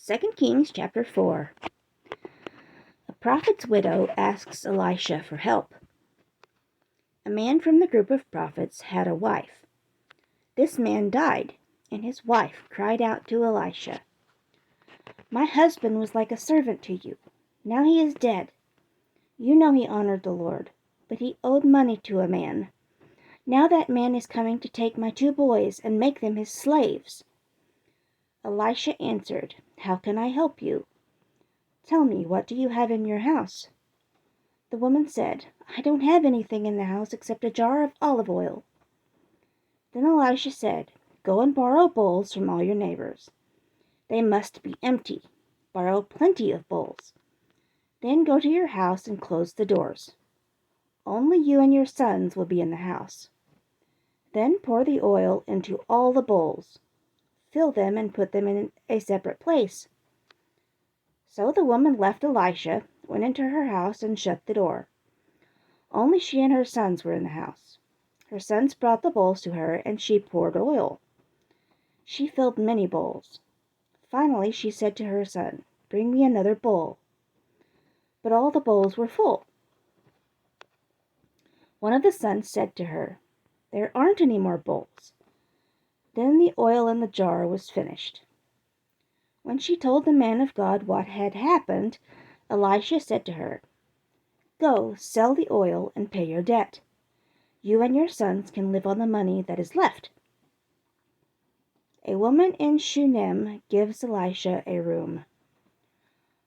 2 Kings chapter 4. A prophet's widow asks Elisha for help. A man from the group of prophets had a wife. This man died, and his wife cried out to Elisha, "My husband was like a servant to you. Now he is dead. You know he honored the Lord, but he owed money to a man. Now that man is coming to take my 2 boys and make them his slaves." Elisha answered, "How can I help you? Tell me, what do you have in your house?" The woman said, "I don't have anything in the house except a jar of olive oil." Then Elisha said, "Go and borrow bowls from all your neighbors. They must be empty. Borrow plenty of bowls. Then go to your house and close the doors. Only you and your sons will be in the house. Then pour the oil into all the bowls. Fill them and put them in a separate place." So the woman left Elisha, went into her house, and shut the door. Only she and her sons were in the house. Her sons brought the bowls to her, and she poured oil. She filled many bowls. Finally she said to her son, "Bring me another bowl." But all the bowls were full. One of the sons said to her, "There aren't any more bowls." Then the oil in the jar was finished. When she told the man of God what had happened, Elisha said to her, "Go, sell the oil and pay your debt. You and your sons can live on the money that is left." A woman in Shunem gives Elisha a room.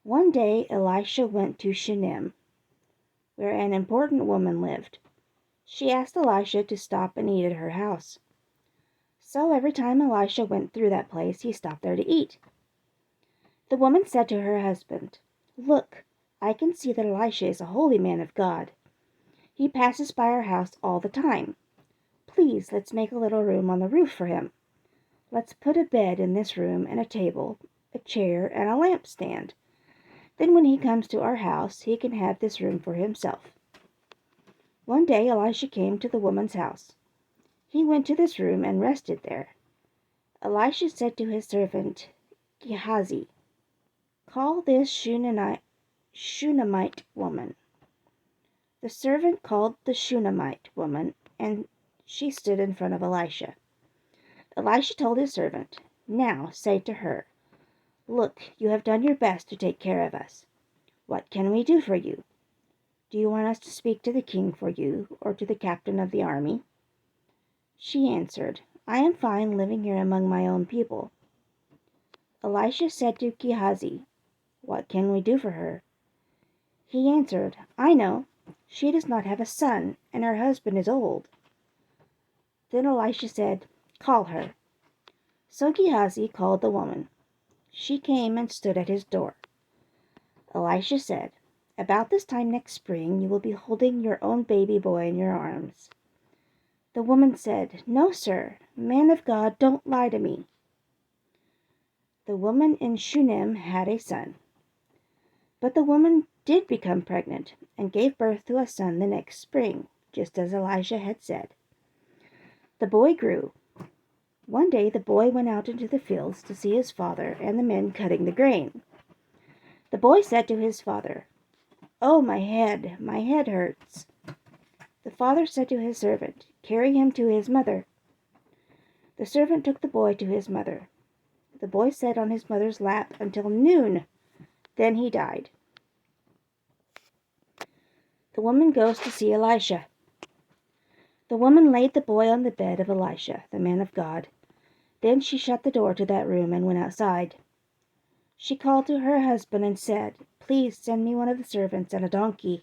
One day Elisha went to Shunem, where an important woman lived. She asked Elisha to stop and eat at her house. So every time Elisha went through that place, he stopped there to eat. The woman said to her husband, "Look, I can see that Elisha is a holy man of God. He passes by our house all the time. Please, let's make a little room on the roof for him. Let's put a bed in this room and a table, a chair, and a lampstand. Then when he comes to our house, he can have this room for himself." One day Elisha came to the woman's house. He went to this room and rested there. Elisha said to his servant Gehazi, "Call this Shunammite woman." The servant called the Shunammite woman, and she stood in front of Elisha. Elisha told his servant, "Now say to her, 'Look, you have done your best to take care of us. What can we do for you? Do you want us to speak to the king for you, or to the captain of the army?" She answered, "I am fine living here among my own people." Elisha said to Gehazi, "What can we do for her?" He answered, "I know. She does not have a son, and her husband is old." Then Elisha said, "Call her." So Gehazi called the woman. She came and stood at his door. Elisha said, "About this time next spring you will be holding your own baby boy in your arms." The woman said, "No, sir. Man of God, don't lie to me." The woman in Shunem had a son. But the woman did become pregnant and gave birth to a son the next spring, just as Elisha had said. The boy grew. One day the boy went out into the fields to see his father and the men cutting the grain. The boy said to his father, "Oh, my head hurts." The father said to his servant, "Carry him to his mother." The servant took the boy to his mother. The boy sat on his mother's lap until noon. Then he died. The woman goes to see Elisha. The woman laid the boy on the bed of Elisha, the man of God. Then she shut the door to that room and went outside. She called to her husband and said, "Please send me one of the servants and a donkey.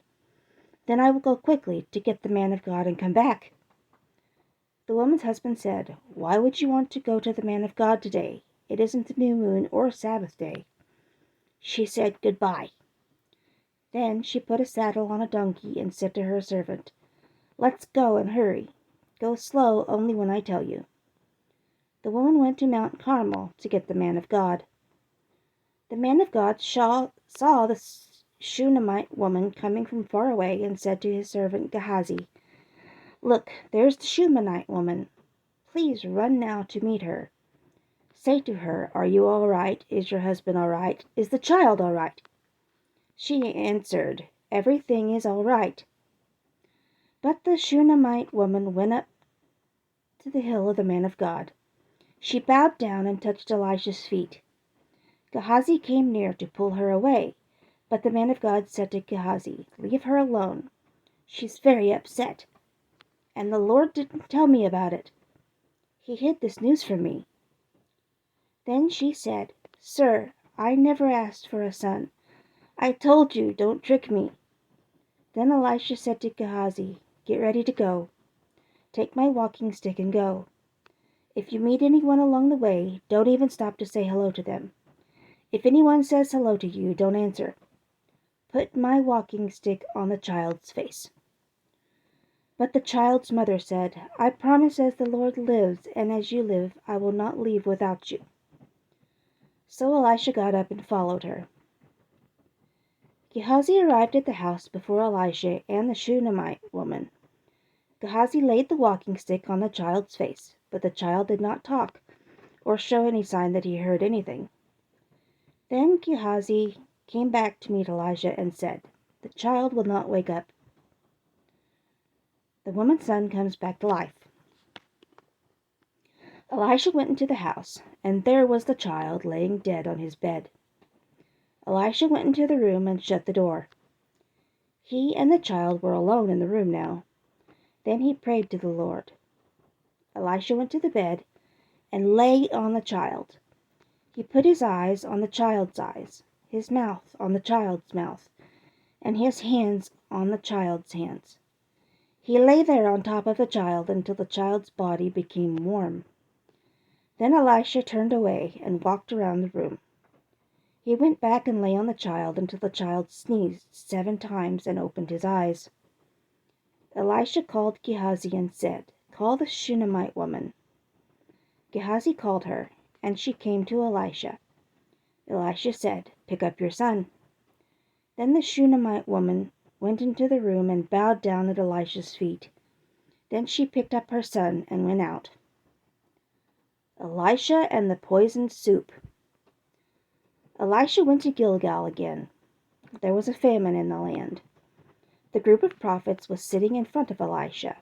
Then I will go quickly to get the man of God and come back." The woman's husband said, "Why would you want to go to the man of God today? It isn't the new moon or Sabbath day." She said, "Goodbye." Then she put a saddle on a donkey and said to her servant, "Let's go and hurry. Go slow only when I tell you." The woman went to Mount Carmel to get the man of God. The man of God saw the Shunammite woman coming from far away and said to his servant Gehazi, "Look, there's the Shunammite woman. Please run now to meet her. Say to her, are you all right? Is your husband all right? Is the child all right? She answered, everything is all right. But the Shunammite woman went up to the hill of the man of God. She bowed down and touched Elisha's feet. Gehazi came near to pull her away, but the man of God said to Gehazi, leave her alone. She's very upset, and the Lord didn't tell me about it. He hid this news from me. Then she said, Sir, I never asked for a son. I told you, don't trick me. Then Elisha said to Gehazi, get ready to go. Take my walking stick and go. If you meet anyone along the way, don't even stop to say hello to them. If anyone says hello to you, don't answer. Put my walking stick on the child's face. But the child's mother said, I promise as the Lord lives and as you live, I will not leave without you. So Elisha got up and followed her. Gehazi arrived at the house before Elisha and the Shunammite woman. Gehazi laid the walking stick on the child's face, but the child did not talk or show any sign that he heard anything. Then Gehazi came back to meet Elisha and said, the child will not wake up. The woman's son comes back to life. Elisha went into the house, and there was the child laying dead on his bed. Elisha went into the room and shut the door. He and the child were alone in the room now. Then he prayed to the Lord. Elisha went to the bed and lay on the child. He put his eyes on the child's eyes, his mouth on the child's mouth, and his hands on the child's hands. He lay there on top of the child until the child's body became warm. Then Elisha turned away and walked around the room. He went back and lay on the child until the child sneezed 7 times and opened his eyes. Elisha called Gehazi and said, call the Shunammite woman. Gehazi called her, and she came to Elisha. Elisha said, pick up your son. Then the Shunammite woman went into the room and bowed down at Elisha's feet. Then she picked up her son and went out. Elisha and the poisoned soup. Elisha went to Gilgal again. There was a famine in the land. The group of prophets was sitting in front of Elisha.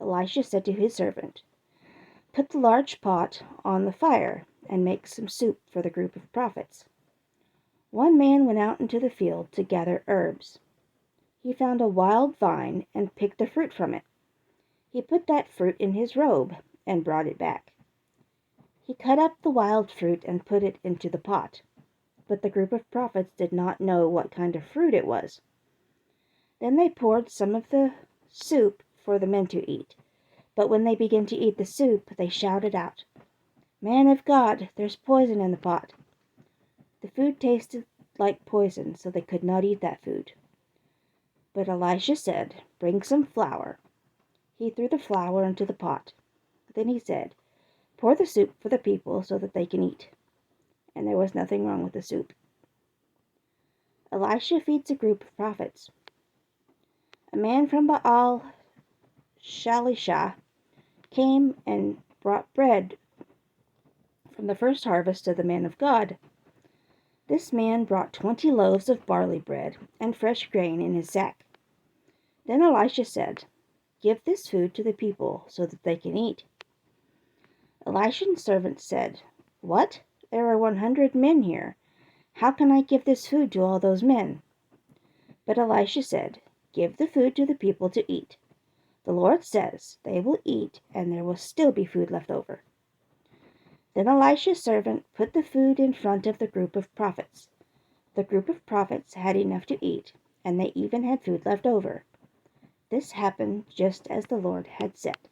Elisha said to his servant, put the large pot on the fire and make some soup for the group of prophets. One man went out into the field to gather herbs. He found a wild vine and picked the fruit from it. He put that fruit in his robe and brought it back. He cut up the wild fruit and put it into the pot, but the group of prophets did not know what kind of fruit it was. Then they poured some of the soup for the men to eat, but when they began to eat the soup, they shouted out, Man of God, there's poison in the pot. The food tasted like poison, so they could not eat that food. But Elisha said, bring some flour. He threw the flour into the pot. Then he said, pour the soup for the people so that they can eat. And there was nothing wrong with the soup. Elisha feeds a group of prophets. A man from Baal Shalisha came and brought bread from the first harvest to the man of God. This man brought 20 loaves of barley bread and fresh grain in his sack. Then Elisha said, give this food to the people so that they can eat. Elisha's servant said, what? There are 100 men here. How can I give this food to all those men? But Elisha said, give the food to the people to eat. The Lord says they will eat and there will still be food left over. Then Elisha's servant put the food in front of the group of prophets. The group of prophets had enough to eat, and they even had food left over. This happened just as the Lord had said.